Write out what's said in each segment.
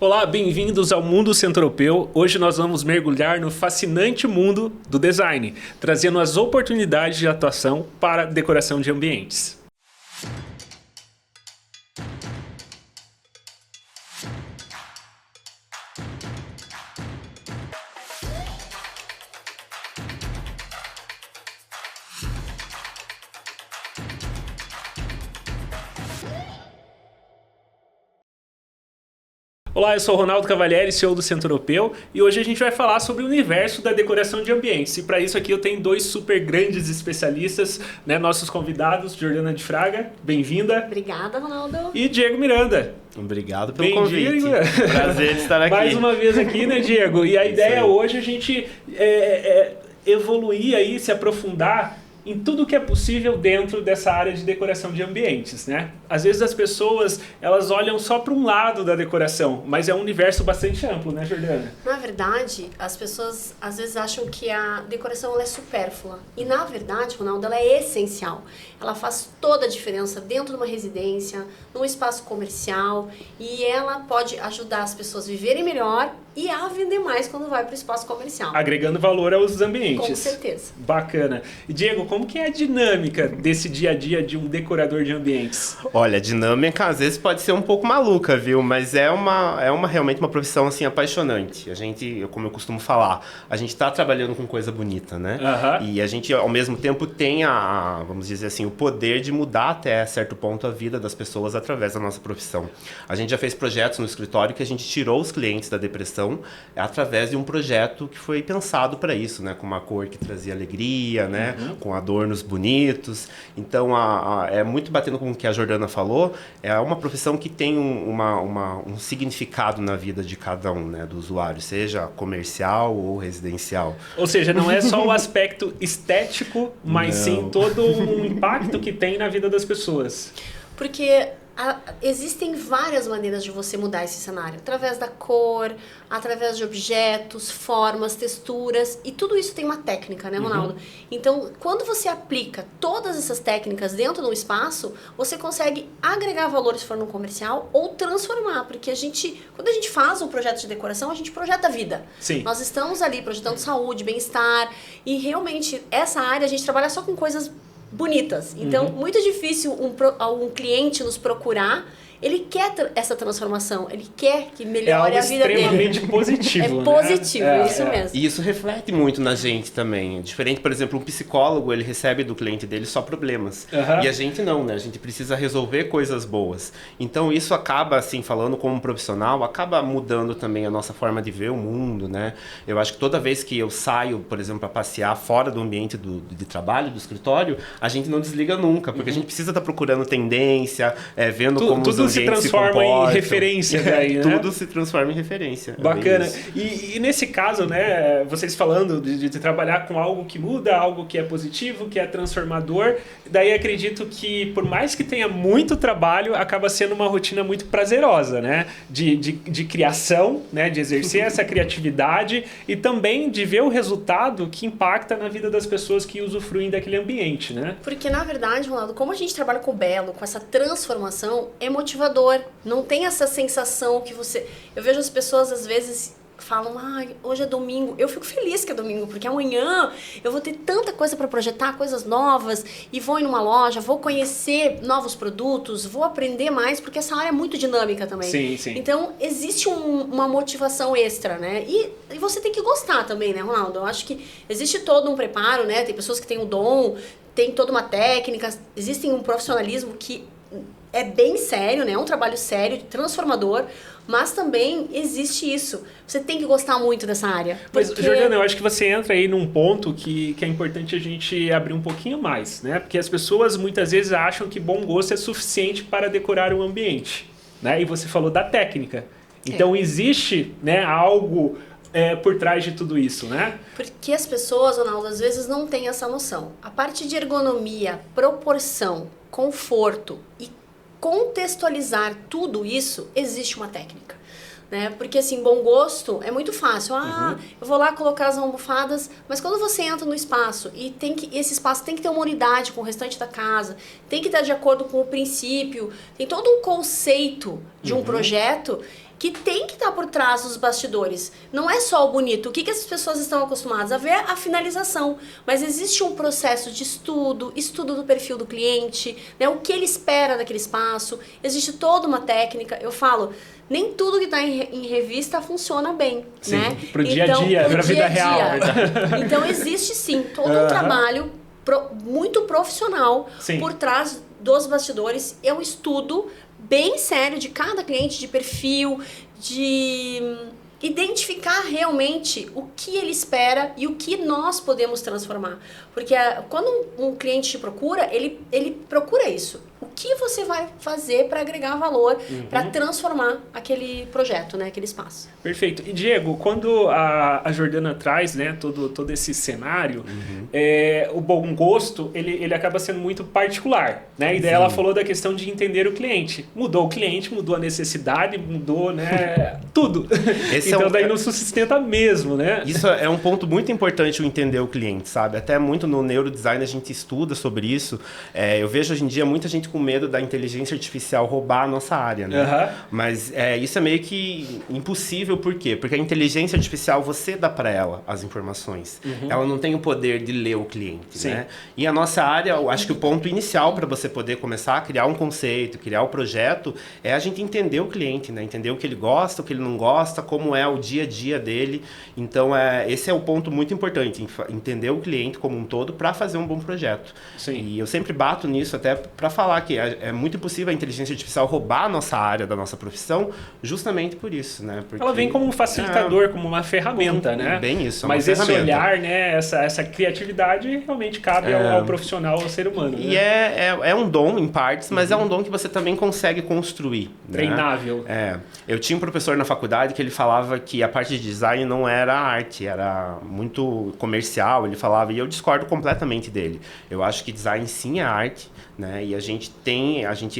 Olá, bem-vindos ao Mundo Centro-Europeu. Hoje nós vamos mergulhar no fascinante mundo do design, trazendo as oportunidades de atuação para a decoração de ambientes. Olá, eu sou o Ronaldo Cavalieri, CEO do Centro-Europeu, e hoje a gente vai falar sobre o universo da decoração de ambientes. E para isso aqui eu tenho dois super grandes especialistas, nossos convidados, Jordana de Fraga, bem-vinda. Obrigada, Ronaldo. E Diego Miranda. Obrigado pelo convite. Diego. Prazer de estar aqui. Mais uma vez aqui, né, Diego? E a ideia hoje é a gente evoluir aí, se aprofundar em tudo que é possível dentro dessa área de decoração de ambientes, né? Às vezes as pessoas, elas olham só para um lado da decoração, mas é um universo bastante amplo, né, Jordana? Na verdade, as pessoas às vezes acham que a decoração ela é supérflua. E na verdade, Ronaldo, ela é essencial. Ela faz toda a diferença dentro de uma residência, num espaço comercial, e ela pode ajudar as pessoas a viverem melhor e a vender mais quando vai para o espaço comercial. Agregando valor aos ambientes. Com certeza. Bacana. E Diego, como que é a dinâmica desse dia a dia de um decorador de ambientes? Olha, a dinâmica às vezes pode ser um pouco maluca, viu? Mas é realmente uma profissão assim apaixonante. A gente, como eu costumo falar, a gente está trabalhando com coisa bonita, né? E a gente ao mesmo tempo tem vamos dizer assim, o poder de mudar até certo ponto a vida das pessoas através da nossa profissão. A gente já fez projetos no escritório que a gente tirou os clientes da depressão através de um projeto que foi pensado para isso, né? Com uma cor que trazia alegria, né? Com adornos bonitos. Então, é muito batendo com o que a Jordana falou, é uma profissão que tem um significado na vida de cada um, né? Do usuário, seja comercial ou residencial. Ou seja, não é só o aspecto estético, mas sim todo um impacto que tem na vida das pessoas. Porque existem várias maneiras de você mudar esse cenário. Através da cor, através de objetos, formas, texturas. E tudo isso tem uma técnica, né, Ronaldo? Então, quando você aplica todas essas técnicas dentro de um espaço, você consegue agregar valor se for no comercial ou transformar. Porque quando a gente faz um projeto de decoração, a gente projeta a vida. Sim. Nós estamos ali projetando saúde, bem-estar. E realmente, essa área a gente trabalha só com coisas bonitas. Então, muito difícil um cliente nos procurar. Ele quer essa transformação, ele quer que melhore a vida dele. É extremamente positivo. É positivo, isso mesmo. E isso reflete muito na gente também. Diferente, por exemplo, um psicólogo, ele recebe do cliente dele só problemas. E a gente não, né? A gente precisa resolver coisas boas. Então isso acaba, assim, falando como um profissional, acaba mudando também a nossa forma de ver o mundo, né? Eu acho que toda vez que eu saio, por exemplo, para passear fora do ambiente de trabalho, do escritório, a gente não desliga nunca, porque a gente precisa estar procurando tendência, vendo como os se transforma em referência daí, né? Tudo se transforma em referência. Bacana. E nesse caso, né, vocês falando de trabalhar com algo que muda, algo que é positivo, que é transformador, daí acredito que por mais que tenha muito trabalho, acaba sendo uma rotina muito prazerosa, né? De criação, né? De exercer essa criatividade e também de ver o resultado que impacta na vida das pessoas que usufruem daquele ambiente, né? Porque, na verdade, Ronaldo, como a gente trabalha com o belo, com essa transformação, é motivador. Não tem essa sensação que você... Eu vejo as pessoas, às vezes, falam, hoje é domingo. Eu fico feliz que é domingo, porque amanhã eu vou ter tanta coisa para projetar, coisas novas, e vou ir numa loja, vou conhecer novos produtos, vou aprender mais, porque essa área é muito dinâmica também. Sim, sim. Então, existe uma motivação extra, né? E você tem que gostar também, né, Ronaldo? Eu acho que existe todo um preparo, né? Tem pessoas que têm o dom, tem toda uma técnica, existe um profissionalismo que é bem sério, né? É um trabalho sério, transformador, mas também existe isso. Você tem que gostar muito dessa área. Mas, Jordana, eu acho que você entra aí num ponto que é importante a gente abrir um pouquinho mais, né? Porque as pessoas muitas vezes acham que bom gosto é suficiente para decorar um ambiente, né? E você falou da técnica. Então, existe, né, algo por trás de tudo isso, né? Porque as pessoas, Ronaldo, às vezes não têm essa noção. A parte de ergonomia, proporção, conforto e contextualizar tudo isso, existe uma técnica, né? Porque assim, bom gosto é muito fácil. Eu vou lá colocar as almofadas, mas quando você entra no espaço e esse espaço tem que ter uma unidade com o restante da casa, tem que estar de acordo com o princípio, tem todo um conceito de um projeto. que tem que estar por trás dos bastidores. Não é só o bonito. O que as pessoas estão acostumadas a ver? A finalização. Mas existe um processo de estudo do perfil do cliente, né? O que ele espera daquele espaço. Existe toda uma técnica. Eu falo, nem tudo que está em revista funciona bem, sim, né? Pro dia a dia, pra vida real. Então existe sim todo um trabalho muito profissional por trás dos bastidores. É um estudo bem sério de cada cliente, de perfil, de identificar realmente o que ele espera e o que nós podemos transformar. Porque quando um cliente te procura, ele procura isso. O que você vai fazer para agregar valor, para transformar aquele projeto, né, aquele espaço. Perfeito. E Diego, quando a Jordana traz, né, todo esse cenário, o bom gosto, ele acaba sendo muito particular, né? E daí ela falou da questão de entender o cliente. Mudou o cliente, mudou a necessidade, mudou, né, tudo. Então daí não se sustenta mesmo, né? Isso é um ponto muito importante, o entender o cliente, sabe? Até muito no neurodesign a gente estuda sobre isso. Eu vejo hoje em dia muita gente com medo da inteligência artificial roubar a nossa área, né? Mas isso é meio que impossível, por quê? Porque a inteligência artificial, você dá para ela as informações. Ela não tem o poder de ler o cliente, né? E a nossa área, eu acho que o ponto inicial para você poder começar a criar um conceito, criar o projeto, é a gente entender o cliente, né? Entender o que ele gosta, o que ele não gosta, como é o dia a dia dele. Então, esse é o ponto muito importante, entender o cliente como um todo para fazer um bom projeto. E eu sempre bato nisso até para falar que é muito impossível a inteligência artificial roubar a nossa área da nossa profissão, justamente por isso, né? Porque ela vem como um facilitador, como uma ferramenta, né? Bem isso, mas esse olhar, né? Essa criatividade realmente cabe ao profissional, ao ser humano. E né? é um dom em partes, mas é um dom que você também consegue construir. Treinável. Né? Eu tinha um professor na faculdade que ele falava que a parte de design não era arte, era muito comercial, ele falava, e eu discordo completamente dele. Eu acho que design sim é arte, né? E a gente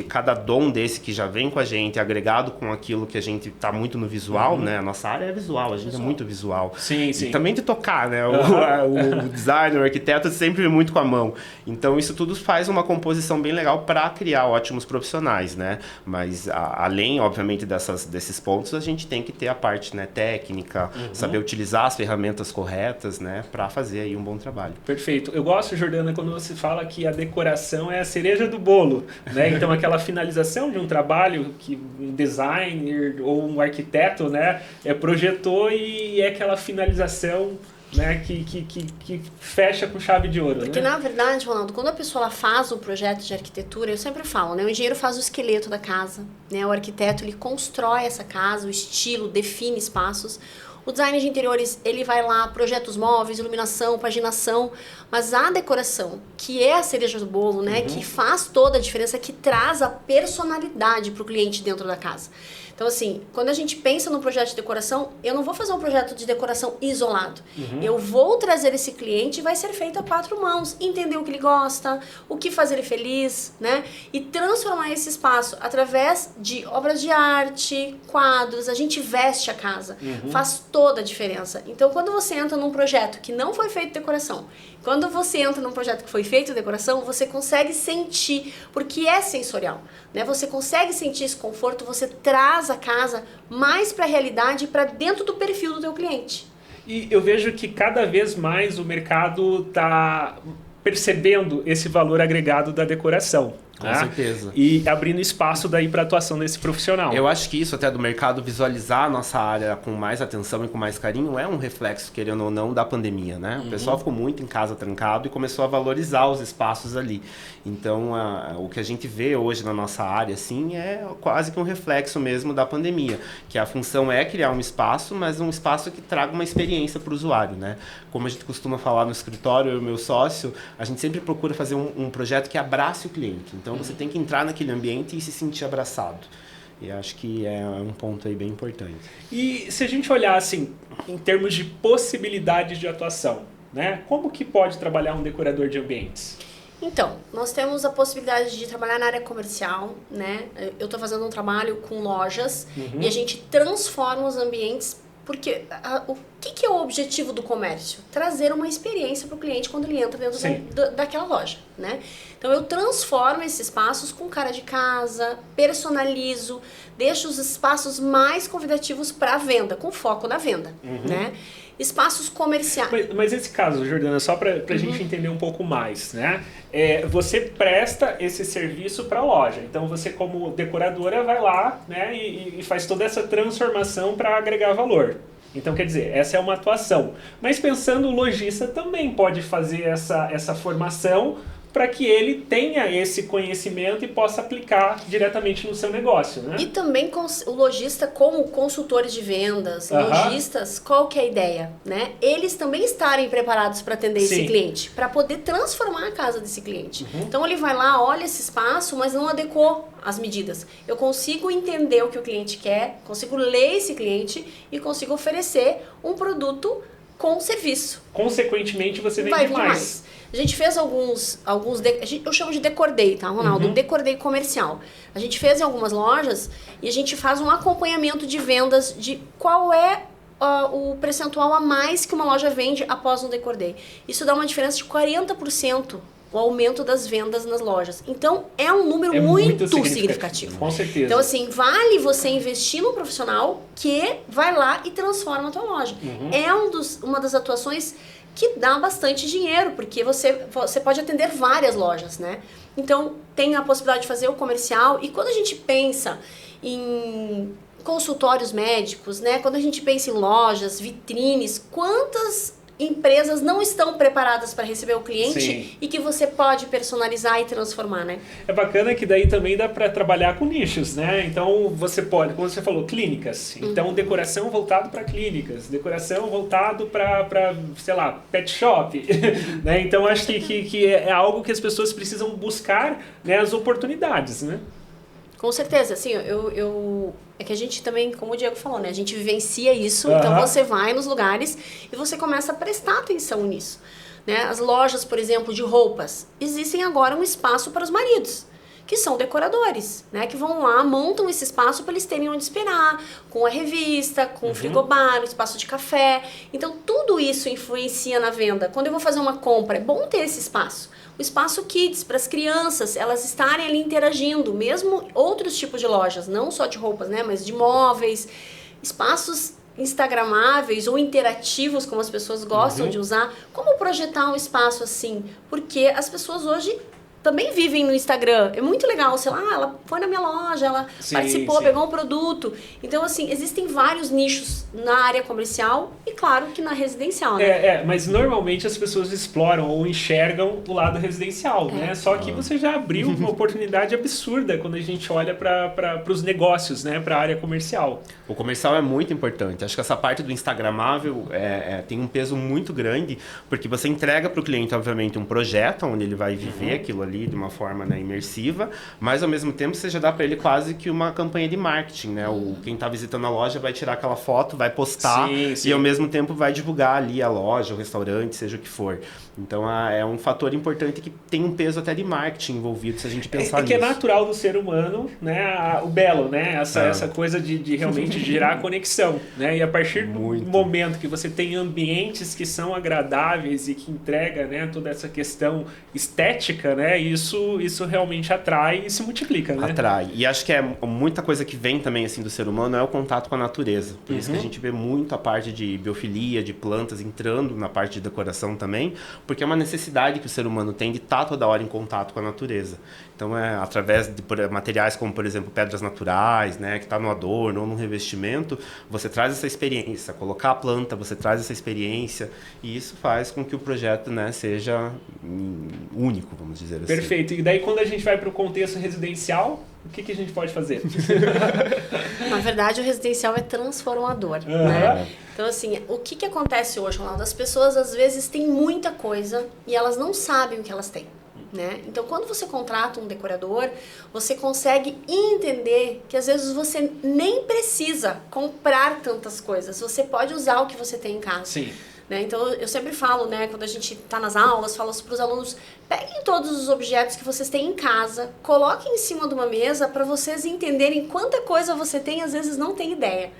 cada dom desse que já vem com a gente, agregado com aquilo que a gente tá muito no visual, né? A nossa área é visual, a gente é muito visual. Sim. E também de tocar, né? O designer, o arquiteto sempre muito com a mão. Então isso tudo faz uma composição bem legal para criar ótimos profissionais, né? Mas além, obviamente, desses pontos, a gente tem que ter a parte, né, técnica, saber utilizar as ferramentas corretas, né, para fazer aí um bom trabalho. Perfeito. Eu gosto, Jordana, quando você fala que a decoração é a cereja do bolo, né? Então aquela finalização de um trabalho que um designer ou um arquiteto, né, projetou e é aquela finalização, né, que fecha com chave de ouro. Porque, na verdade, Ronaldo, quando a pessoa ela faz um projeto de arquitetura, eu sempre falo, né, o engenheiro faz o esqueleto da casa, né, o arquiteto ele constrói essa casa, o estilo, define espaços. O design de interiores, ele vai lá, projeta os móveis, iluminação, paginação, mas a decoração, que é a cereja do bolo, né, que faz toda a diferença, que traz a personalidade para o cliente dentro da casa. Então, assim, quando a gente pensa no projeto de decoração, eu não vou fazer um projeto de decoração isolado. Eu vou trazer esse cliente e vai ser feito a 4 mãos. Entender o que ele gosta, o que faz ele feliz, né? E transformar esse espaço através de obras de arte, quadros. A gente veste a casa. Faz toda a diferença. Então, quando você entra num projeto que não foi feito decoração, quando você entra num projeto que foi feito decoração, você consegue sentir, porque é sensorial, né? Você consegue sentir esse conforto, você traz a casa mais para a realidade e para dentro do perfil do teu cliente. E eu vejo que cada vez mais o mercado está percebendo esse valor agregado da decoração. Com certeza. E abrindo espaço daí para atuação desse profissional. Eu acho que isso até do mercado visualizar a nossa área com mais atenção e com mais carinho é um reflexo, querendo ou não, da pandemia, né? O pessoal ficou muito em casa trancado e começou a valorizar os espaços ali. Então, o que a gente vê hoje na nossa área, assim, é quase que um reflexo mesmo da pandemia. Que a função é criar um espaço, mas um espaço que traga uma experiência para o usuário, né? Como a gente costuma falar no escritório, eu e o meu sócio, a gente sempre procura fazer um projeto que abrace o cliente. Então, você tem que entrar naquele ambiente e se sentir abraçado. E acho que é um ponto aí bem importante. E se a gente olhar assim, em termos de possibilidades de atuação, né? Como que pode trabalhar um decorador de ambientes? Então, nós temos a possibilidade de trabalhar na área comercial, né? Eu estou fazendo um trabalho com lojas e a gente transforma os ambientes Porque o que é o objetivo do comércio? Trazer uma experiência para o cliente quando ele entra dentro daquela loja, né? Então eu transformo esses espaços com cara de casa, personalizo, deixo os espaços mais convidativos para a venda, com foco na venda, né? Espaços comerciais. Mas esse caso, Jordana, só para a gente entender um pouco mais, né? Você presta esse serviço para a loja. Então você, como decoradora, vai lá, né, e faz toda essa transformação para agregar valor. Então, quer dizer, essa é uma atuação. Mas pensando, o lojista também pode fazer essa formação para que ele tenha esse conhecimento e possa aplicar diretamente no seu negócio, né? E também o lojista, como consultores de vendas, lojistas, qual que é a ideia, né? Eles também estarem preparados para atender esse cliente, para poder transformar a casa desse cliente. Então ele vai lá, olha esse espaço, mas não adequou as medidas. Eu consigo entender o que o cliente quer, consigo ler esse cliente e consigo oferecer um produto com serviço. Consequentemente, você vende mais. A gente fez eu chamo de Decor Day, tá, Ronaldo? Decor Day comercial. A gente fez em algumas lojas e a gente faz um acompanhamento de vendas de qual é o percentual a mais que uma loja vende após um Decor Day. Isso dá uma diferença de 40%. O aumento das vendas nas lojas. Então, é um número muito significativo. Com certeza. Então, assim, vale você investir num profissional que vai lá e transforma a tua loja. É uma das atuações que dá bastante dinheiro, porque você pode atender várias lojas, né? Então, tem a possibilidade de fazer o comercial. E quando a gente pensa em consultórios médicos, né? Quando a gente pensa em lojas, vitrines, quantas empresas não estão preparadas para receber o cliente e que você pode personalizar e transformar, né? É bacana que daí também dá para trabalhar com nichos, né? Então você pode, como você falou, clínicas. Então decoração voltado para clínicas, decoração voltado para, sei lá, pet shop, né? Então acho que é algo que as pessoas precisam buscar, né, as oportunidades, né? Com certeza, assim, é que a gente também, como o Diego falou, né? A gente vivencia isso, então você vai nos lugares e você começa a prestar atenção nisso, né? As lojas, por exemplo, de roupas, existem agora um espaço para os maridos, que são decoradores, né? Que vão lá, montam esse espaço para eles terem onde esperar, com a revista, com o frigobar, o espaço de café. Então, tudo isso influencia na venda. Quando eu vou fazer uma compra, é bom ter esse espaço. O espaço kids, para as crianças, elas estarem ali interagindo, mesmo outros tipos de lojas, não só de roupas, né, mas de móveis, espaços instagramáveis ou interativos, como as pessoas gostam de usar. Como projetar um espaço assim? Porque as pessoas hoje também vivem no Instagram. É muito legal, sei lá, ela foi na minha loja, ela participou, pegou um produto. Então, assim, existem vários nichos na área comercial e, claro, que na residencial, né? Mas normalmente as pessoas exploram ou enxergam o lado residencial, né? Só que você já abriu uma oportunidade absurda quando a gente olha para os negócios, né? Para a área comercial. O comercial é muito importante. Acho que essa parte do instagramável tem um peso muito grande, porque você entrega para o cliente, obviamente, um projeto onde ele vai viver aquilo ali de uma forma, né, imersiva, mas ao mesmo tempo você já dá para ele quase que uma campanha de marketing, né? Quem está visitando a loja vai tirar aquela foto, vai postar e ao mesmo tempo vai divulgar ali a loja, o restaurante, seja o que for. Então é um fator importante que tem um peso até de marketing envolvido, se a gente pensar nisso. Que é natural do ser humano, né? O belo, né? Essa coisa de realmente gerar conexão, né? E a partir do momento que você tem ambientes que são agradáveis e que entrega, né, toda essa questão estética, né? Isso realmente atrai e se multiplica, né? Atrai. E acho que muita coisa que vem também assim do ser humano é o contato com a natureza. Por isso que a gente vê muito a parte de biofilia, de plantas entrando na parte de decoração também, porque é uma necessidade que o ser humano tem de estar toda hora em contato com a natureza. Então, através de materiais como, por exemplo, pedras naturais, né, que está no adorno ou no revestimento, você traz essa experiência. Colocar a planta, você traz essa experiência e isso faz com que o projeto, né, seja único, vamos dizer assim. Perfeito. E daí, quando a gente vai para o contexto residencial, o que a gente pode fazer? Na verdade, o residencial é transformador, né? Então, assim, o que acontece hoje, Ronaldo? As pessoas, às vezes, têm muita coisa e elas não sabem o que elas têm, né? Então, quando você contrata um decorador, você consegue entender que, às vezes, você nem precisa comprar tantas coisas. Você pode usar o que você tem em casa. Sim. né? Então eu sempre falo, né, quando a gente está nas aulas, falo para os alunos, peguem todos os objetos que vocês têm em casa, coloquem em cima de uma mesa para vocês entenderem quanta coisa você tem, às vezes não tem ideia,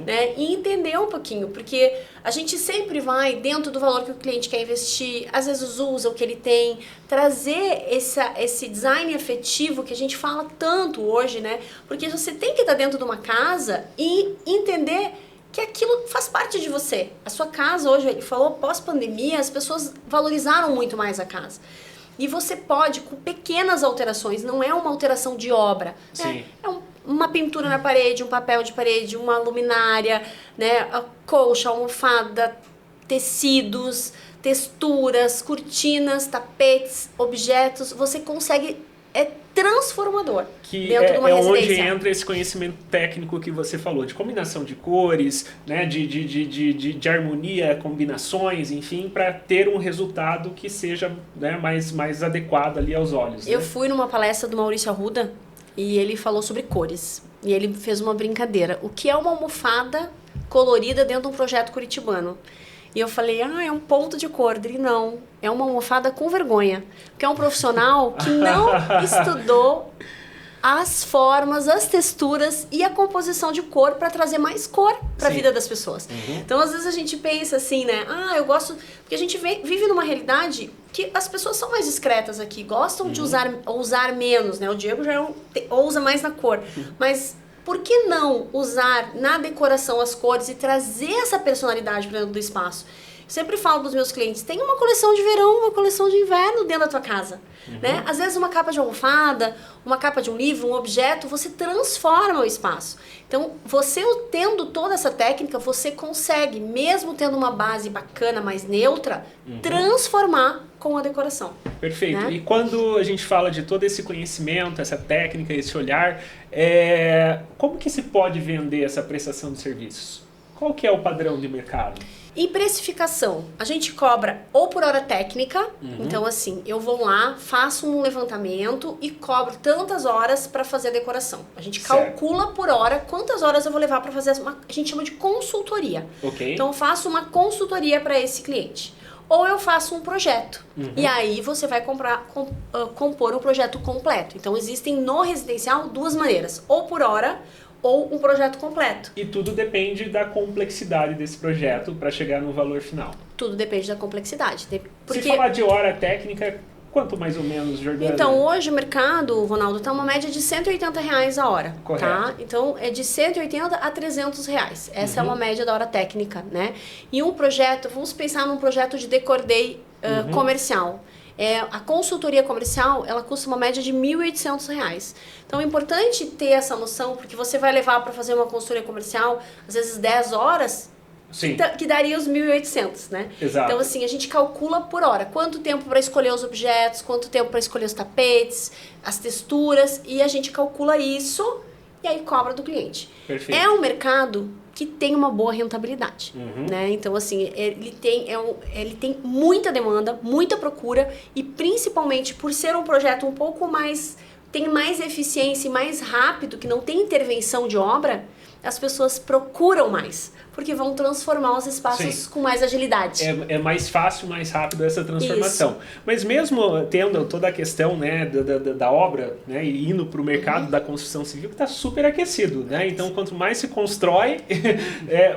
né? E entender um pouquinho, porque a gente sempre vai dentro do valor que o cliente quer investir, às vezes usa o que ele tem, trazer esse design afetivo que a gente fala tanto hoje, né? Porque você tem que estar dentro de uma casa e entender que aquilo faz parte de você. A sua casa hoje, ele falou, pós-pandemia, as pessoas valorizaram muito mais a casa. E você pode, com pequenas alterações, não é uma alteração de obra. Sim. Uma pintura na parede, um papel de parede, uma luminária, né? A colcha, almofada, tecidos, texturas, cortinas, tapetes, objetos. Você consegue... É transformador que dentro de uma residência. Onde entra esse conhecimento técnico que você falou, de combinação de cores, né, de harmonia, combinações, enfim, para ter um resultado que seja, né, mais adequado ali aos olhos. Eu né? fui numa palestra do Maurício Arruda e ele falou sobre cores. E ele fez uma brincadeira. O que é uma almofada colorida dentro de um projeto curitibano? E eu falei, é um ponto de cor. Ele, não, é uma almofada com vergonha. Porque é um profissional que não estudou as formas, as texturas e a composição de cor para trazer mais cor para a vida das pessoas. Então, às vezes a gente pensa assim, né? Eu gosto... Porque a gente vive numa realidade que as pessoas são mais discretas aqui, gostam de usar menos, né? O Diego já ousa mais na cor. Mas... por que não usar na decoração as cores e trazer essa personalidade para dentro do espaço? Eu sempre falo para os meus clientes, tem uma coleção de verão, uma coleção de inverno dentro da tua casa. Né? Às vezes uma capa de almofada, uma capa de um livro, um objeto, você transforma o espaço. Então, você tendo toda essa técnica, você consegue, mesmo tendo uma base bacana, mais neutra, transformar com a decoração. Perfeito. Né? E quando a gente fala de todo esse conhecimento, essa técnica, esse olhar, como que se pode vender essa prestação de serviços? Qual que é o padrão de mercado? Em precificação, a gente cobra ou por hora técnica, então assim, eu vou lá, faço um levantamento e cobro tantas horas para fazer a decoração. A gente calcula por hora quantas horas eu vou levar para fazer a gente chama de consultoria. Okay. Então eu faço uma consultoria para esse cliente. Ou eu faço um projeto. E aí você vai compor um projeto completo. Então existem no residencial duas maneiras, ou por hora ou um projeto completo. E tudo depende da complexidade desse projeto para chegar no valor final. Tudo depende da complexidade. Se falar de hora técnica, quanto mais ou menos, Jordana? Então, hoje o mercado, Ronaldo, está uma média de R$180 a hora. Correto. Tá? Então, é de R$180 a R$300. Essa é uma média da hora técnica, né? E um projeto, vamos pensar num projeto de Decor Day comercial. A consultoria comercial, ela custa uma média de R$1.800. Então, é importante ter essa noção, porque você vai levar para fazer uma consultoria comercial, às vezes 10 horas, que daria os 1.800, né? Exato. Então, assim, a gente calcula por hora. Quanto tempo para escolher os objetos, quanto tempo para escolher os tapetes, as texturas, e a gente calcula isso e aí cobra do cliente. Perfeito. É um mercado que tem uma boa rentabilidade, né? Então, assim, ele tem muita demanda, muita procura e principalmente por ser um projeto um pouco mais... tem mais eficiência e mais rápido, que não tem intervenção de obra, as pessoas procuram mais, porque vão transformar os espaços com mais agilidade. É mais fácil, mais rápido essa transformação. Isso. Mas mesmo tendo toda a questão, né, da obra, né, e indo para o mercado da construção civil, que está super aquecido. Né? Então, quanto mais se constrói,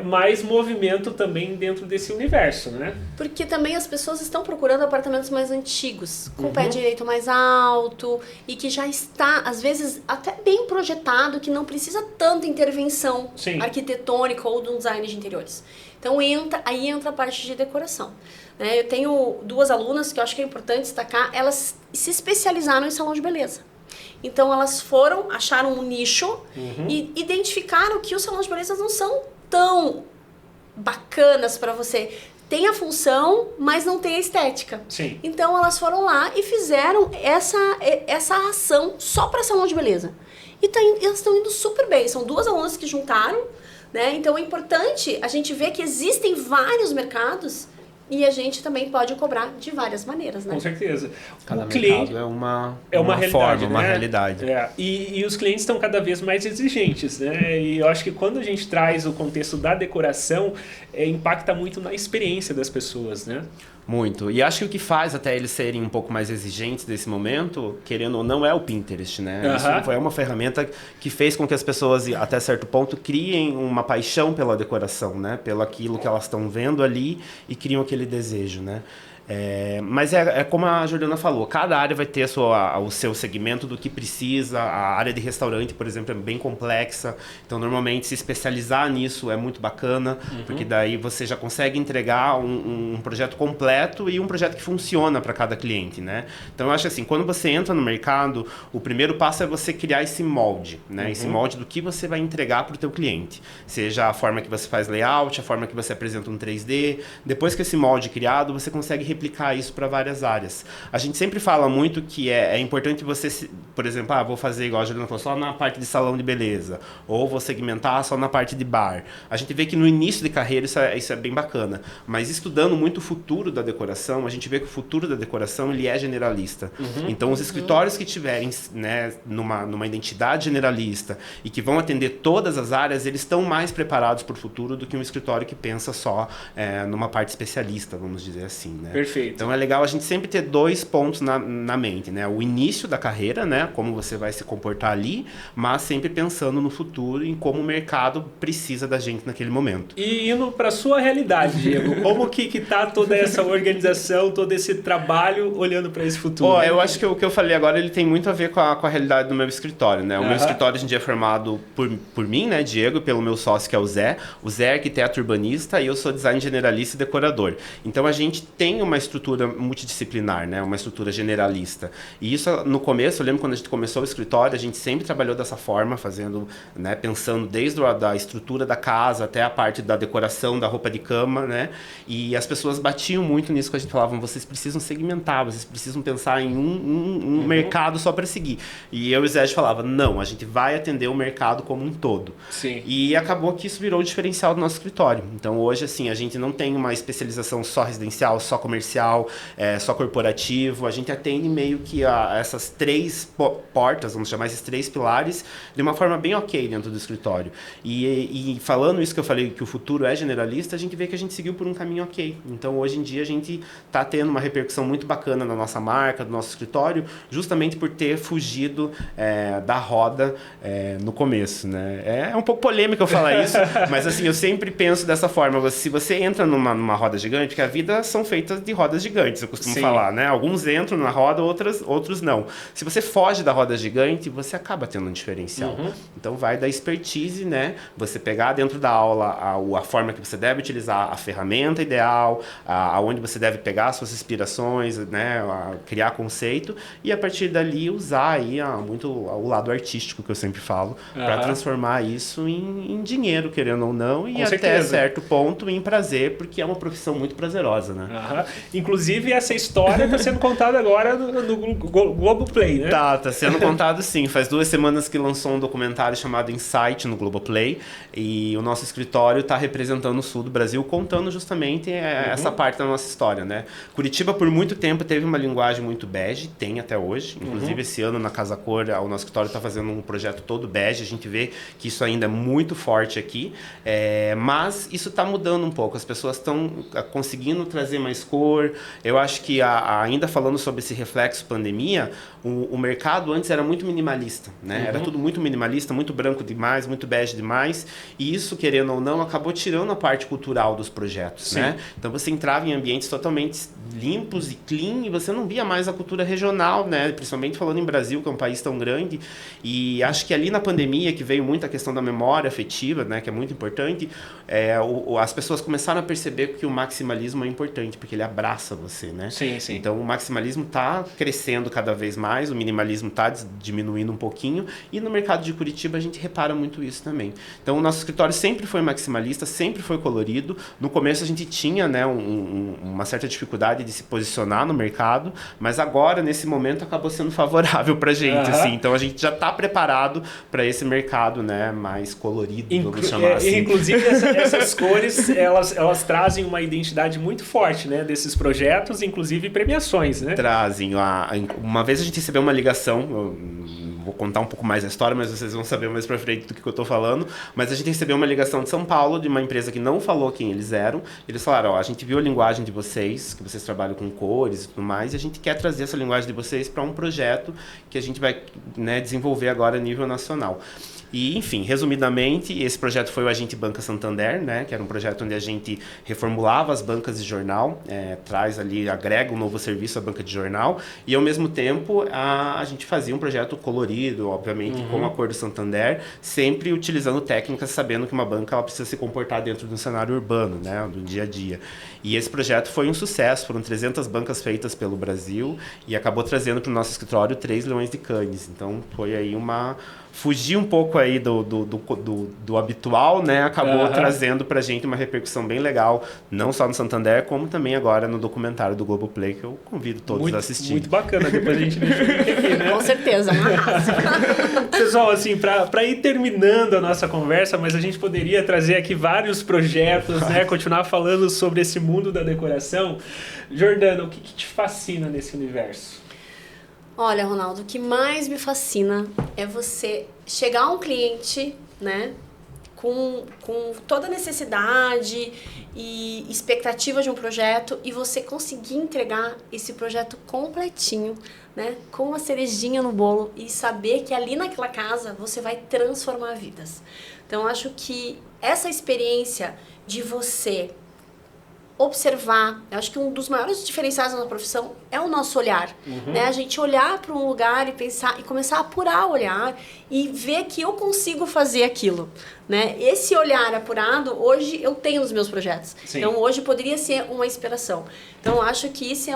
mais movimento também dentro desse universo. Né? Porque também as pessoas estão procurando apartamentos mais antigos, com pé direito mais alto, e que já está, às vezes, até bem projetado, que não precisa tanta intervenção arquitetônica ou de um design de interiores. Então, aí entra a parte de decoração. Né? Eu tenho duas alunas que eu acho que é importante destacar, elas se especializaram em salão de beleza. Então, elas acharam um nicho e identificaram que os salões de beleza não são tão bacanas para você. Tem a função, mas não tem a estética. Sim. Então, elas foram lá e fizeram essa ação só para salão de beleza. E elas estão indo super bem. São duas alunas que juntaram, né? Então é importante a gente ver que existem vários mercados E a gente também pode cobrar de várias maneiras, né? Com certeza. Cada o cliente é uma realidade, forma, uma né? realidade. E os clientes estão cada vez mais exigentes, né? E eu acho que quando a gente traz o contexto da decoração, impacta muito na experiência das pessoas, né? Muito. E acho que o que faz até eles serem um pouco mais exigentes nesse momento, querendo ou não, é o Pinterest, né? Isso foi uma ferramenta que fez com que as pessoas, até certo ponto, criem uma paixão pela decoração, né? Pelo aquilo que elas estão vendo ali e criam aquele desejo, né? Mas é como a Jordana falou, cada área vai ter o seu segmento do que precisa. A área de restaurante, por exemplo, é bem complexa, então normalmente se especializar nisso é muito bacana, porque daí você já consegue entregar um projeto completo e um projeto que funciona para cada cliente, né? Então eu acho assim, quando você entra no mercado, o primeiro passo é você criar esse molde, né? Esse molde do que você vai entregar para o teu cliente, seja a forma que você faz layout, a forma que você apresenta um 3D. Depois que esse molde é criado, você consegue replicar isso para várias áreas. A gente sempre fala muito que é importante você, por exemplo, vou fazer igual a Juliana falou, só na parte de salão de beleza, ou vou segmentar só na parte de bar. A gente vê que no início de carreira isso é bem bacana, mas estudando muito o futuro da decoração, a gente vê que o futuro da decoração ele é generalista. Então os escritórios que tiverem, né, numa identidade generalista e que vão atender todas as áreas, eles estão mais preparados para o futuro do que um escritório que pensa só numa parte especialista, vamos dizer assim, né? Perfeito. Então é legal a gente sempre ter dois pontos na mente, né? O início da carreira, né? Como você vai se comportar ali, mas sempre pensando no futuro, em como o mercado precisa da gente naquele momento. E indo para sua realidade, Diego, como que tá toda essa organização, todo esse trabalho olhando para esse futuro? Eu acho que o que eu falei agora ele tem muito a ver com a realidade do meu escritório, né? O meu escritório hoje em dia é formado por mim, né, Diego, e pelo meu sócio que é o Zé. O Zé é arquiteto urbanista e eu sou design generalista e decorador. Então a gente tem uma estrutura multidisciplinar, né? Uma estrutura generalista. E isso no começo, eu lembro quando a gente começou o escritório, a gente sempre trabalhou dessa forma, fazendo, né, pensando desde da estrutura da casa até a parte da decoração, da roupa de cama, né? E as pessoas batiam muito nisso que a gente falava, vocês precisam segmentar, vocês precisam pensar em um mercado só para seguir. E eu e o Zé falava, não, a gente vai atender o mercado como um todo. Sim. E acabou que isso virou o diferencial do nosso escritório. Então hoje, assim, a gente não tem uma especialização só residencial, só comercial, só corporativo. A gente atende meio que essas três portas, vamos chamar esses três pilares, de uma forma bem ok dentro do escritório. E falando isso que eu falei, que o futuro é generalista, a gente vê que a gente seguiu por um caminho ok. Então hoje em dia a gente está tendo uma repercussão muito bacana na nossa marca, do nosso escritório, justamente por ter fugido da roda no começo, né? É um pouco polêmico eu falar isso, mas assim, eu sempre penso dessa forma. Se você entra numa roda gigante, porque a vida são feitas de rodas gigantes, eu costumo falar, né? Alguns entram na roda, outros não. Se você foge da roda gigante, você acaba tendo um diferencial. Então vai da expertise, né? Você pegar dentro da aula a forma que você deve utilizar a ferramenta ideal, aonde você deve pegar as suas inspirações, né? Criar conceito e a partir dali usar aí muito o lado artístico que eu sempre falo para transformar isso em dinheiro, querendo ou não, e até certo ponto em prazer, porque é uma profissão muito prazerosa, né? Inclusive essa história está sendo contada agora no Globoplay, né? Tá sendo contado sim. Faz 2 semanas que lançou um documentário chamado Insight no Globoplay e o nosso escritório está representando o sul do Brasil, contando justamente essa parte da nossa história, né? Curitiba por muito tempo teve uma linguagem muito bege, tem até hoje. Inclusive esse ano na Casa Cor, o nosso escritório está fazendo um projeto todo bege, a gente vê que isso ainda é muito forte aqui, mas isso está mudando um pouco, as pessoas estão conseguindo trazer mais cor. Eu acho que ainda falando sobre esse reflexo pandemia, o mercado antes era muito minimalista, né? Era tudo muito minimalista, muito branco demais, muito bege demais, e isso, querendo ou não, acabou tirando a parte cultural dos projetos, né? Então você entrava em ambientes totalmente limpos e clean e você não via mais a cultura regional, né? Principalmente falando em Brasil, que é um país tão grande, e acho que ali na pandemia, que veio muito a questão da memória afetiva, né? Que é muito importante, as pessoas começaram a perceber que o maximalismo é importante, porque ele abraça você, né? Sim. Então o maximalismo está crescendo cada vez mais, o minimalismo está diminuindo um pouquinho, e no mercado de Curitiba a gente repara muito isso também. Então o nosso escritório sempre foi maximalista, sempre foi colorido. No começo a gente tinha, né, uma certa dificuldade de se posicionar no mercado, mas agora, nesse momento, acabou sendo favorável pra gente, assim. Então a gente já está preparado para esse mercado, né, mais colorido, vamos chamar assim. Inclusive essas cores, elas trazem uma identidade muito forte, né, desses projetos, inclusive premiações, né? Trazem. Uma vez a gente recebeu uma ligação, vou contar um pouco mais a história, mas vocês vão saber mais pra frente do que eu tô falando, mas a gente recebeu uma ligação de São Paulo, de uma empresa que não falou quem eles eram. Eles falaram, a gente viu a linguagem de vocês, que vocês trabalham com cores e tudo mais, e a gente quer trazer essa linguagem de vocês para um projeto que a gente vai, né, desenvolver agora a nível nacional. E, enfim, resumidamente, esse projeto foi o Agente Banca Santander, né, que era um projeto onde a gente reformulava as bancas de jornal, agrega um novo serviço à banca de jornal, e ao mesmo tempo a gente fazia um projeto colorido, obviamente, com a cor do Santander, sempre utilizando técnicas, sabendo que uma banca ela precisa se comportar dentro de um cenário urbano, né, do dia a dia. E esse projeto foi um sucesso, foram 300 bancas feitas pelo Brasil e acabou trazendo para o nosso escritório 3 leões de Cannes. Então foi aí fugir um pouco aí do habitual, né? Acabou trazendo pra gente uma repercussão bem legal, não só no Santander, como também agora no documentário do Globoplay, que eu convido todos a assistir. Muito bacana, depois a gente deixa o link aqui, né? Com certeza, Pessoal, assim, pra ir terminando a nossa conversa, mas a gente poderia trazer aqui vários projetos, né? Continuar falando sobre esse mundo da decoração. Jordana, o que te fascina nesse universo? Olha, Ronaldo, o que mais me fascina é você chegar a um cliente, né, com toda a necessidade e expectativa de um projeto e você conseguir entregar esse projeto completinho, né, com uma cerejinha no bolo e saber que ali naquela casa você vai transformar vidas. Então, eu acho que essa experiência de você observar, eu acho que um dos maiores diferenciais da nossa profissão é o nosso olhar, né? A gente olhar para um lugar e pensar e começar a apurar o olhar e ver que eu consigo fazer aquilo, né? Esse olhar apurado, hoje eu tenho nos meus projetos. Sim. Então, hoje poderia ser uma inspiração. Então, eu acho que isso é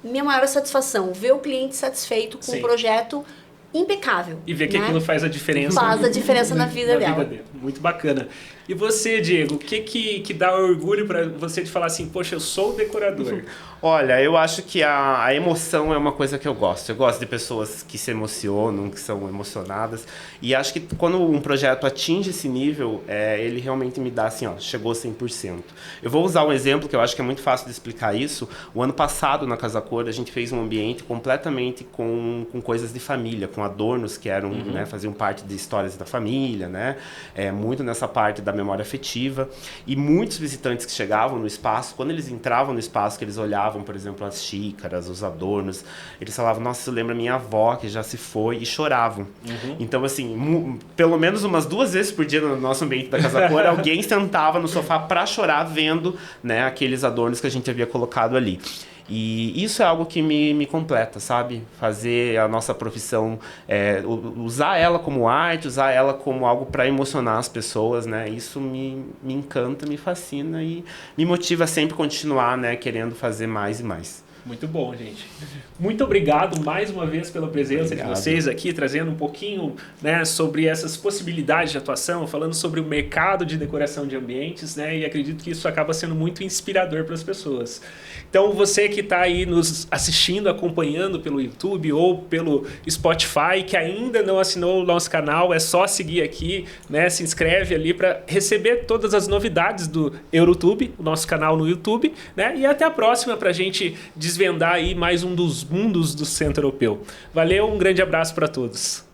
minha maior satisfação, ver o cliente satisfeito com o projeto impecável. E ver que aquilo faz a diferença. Faz a diferença na vida dela. Muito bacana. E você, Diego, o que dá orgulho para você de falar assim, poxa, eu sou decorador? Olha, eu acho que a emoção é uma coisa que eu gosto. Eu gosto de pessoas que se emocionam, que são emocionadas. E acho que quando um projeto atinge esse nível, ele realmente me dá assim, chegou 100%. Eu vou usar um exemplo que eu acho que é muito fácil de explicar isso. O ano passado, na Casa Cor, a gente fez um ambiente completamente com coisas de família, com adornos que eram, né, faziam parte de histórias da família, né? Muito nessa parte da memória afetiva. E muitos visitantes que chegavam no espaço, quando eles entravam no espaço, que eles olhavam, por exemplo, as xícaras, os adornos, eles falavam, nossa, isso lembra minha avó que já se foi, e choravam. Então, assim, pelo menos umas 2 vezes por dia no nosso ambiente da Casa Cor, alguém sentava no sofá para chorar vendo, né, aqueles adornos que a gente havia colocado ali. E isso é algo que me completa, sabe? Fazer a nossa profissão, usar ela como arte, usar ela como algo para emocionar as pessoas, né? Isso me encanta, me fascina e me motiva a sempre continuar, né, querendo fazer mais e mais. Muito bom, gente. Muito obrigado mais uma vez pela presença de vocês aqui, trazendo um pouquinho, né, sobre essas possibilidades de atuação, falando sobre o mercado de decoração de ambientes, né, e acredito que isso acaba sendo muito inspirador para as pessoas. Então, você que está aí nos assistindo, acompanhando pelo YouTube ou pelo Spotify, que ainda não assinou o nosso canal, é só seguir aqui, né, se inscreve ali para receber todas as novidades do Eurotube, o nosso canal no YouTube, né, e até a próxima para a gente desvendar aí mais um dos mundos do Centro Europeu. Valeu, um grande abraço para todos.